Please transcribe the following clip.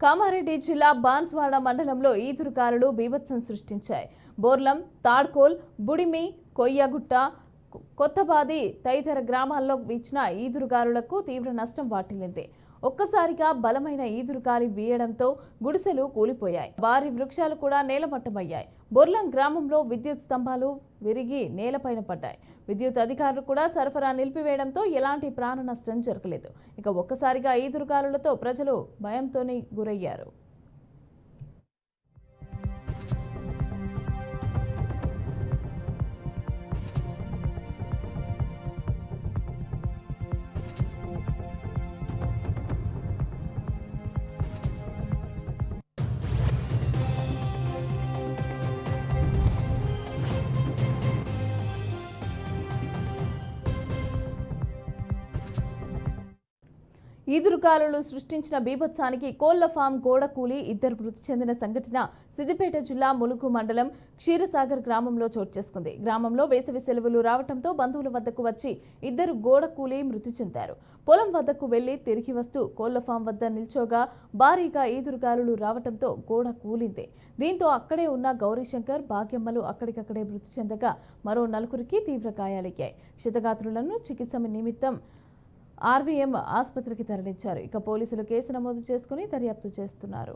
కామారెడ్డి జిల్లా బాన్స్వాడ మండలంలో ఈదురుగాలులు బీభత్సం సృష్టించాయి. బోర్లం, తాడ్కోల్, బుడిమి, కొయ్యగుట్ట, కొత్తబాది తదితర గ్రామాల్లో వీచిన ఈదురుగాలులకు తీవ్ర నష్టం వాటిల్లింది. ఒక్కసారిగా బలమైన ఈదురుగాలి వీయడంతో గుడిసెలు కూలిపోయాయి. భారీ వృక్షాలు కూడా నేలమట్టమయ్యాయి. బొర్లం గ్రామంలో విద్యుత్ స్తంభాలు విరిగి నేలపైన పడ్డాయి. విద్యుత్ అధికారులు కూడా సరఫరా నిలిపివేయడంతో ఎలాంటి ప్రాణ నష్టం జరగలేదు. ఇక ఒక్కసారిగా ఈదురుగాలులతో ప్రజలు భయంతోనే గురయ్యారు. ఈదురుగాలులు సృష్టించిన బీభత్సానికి కోళ్ల ఫామ్ గోడ కూలి ఇద్దరు మృతి చెందిన సంఘటన సిద్దిపేట జిల్లా ములుగు మండలం క్షీరసాగర్ గ్రామంలో చోటు చేసుకుంది. గ్రామంలో వేసవి సెలవులు రావడంతో బంధువుల వద్దకు వచ్చి ఇద్దరు గోడ కూలి మృతి చెందారు. పొలం వద్దకు వెళ్లి తిరిగి వస్తూ కోళ్ల ఫామ్ వద్ద నిల్చోగా భారీగా ఈదురుగాలులు రావడంతో గోడ కూలింది. దీంతో అక్కడే ఉన్న గౌరీశంకర్, భాగ్యమ్మలు అక్కడికక్కడే మృతి చెందగా మరో నలుగురికి తీవ్ర గాయాలయ్యాయి. క్షతగాత్రులను చికిత్స నిమిత్తం ఆర్వీఎం ఆసుపత్రికి తరలించారు. ఇక పోలీసులు కేసు నమోదు చేసుకుని దర్యాప్తు చేస్తున్నారు.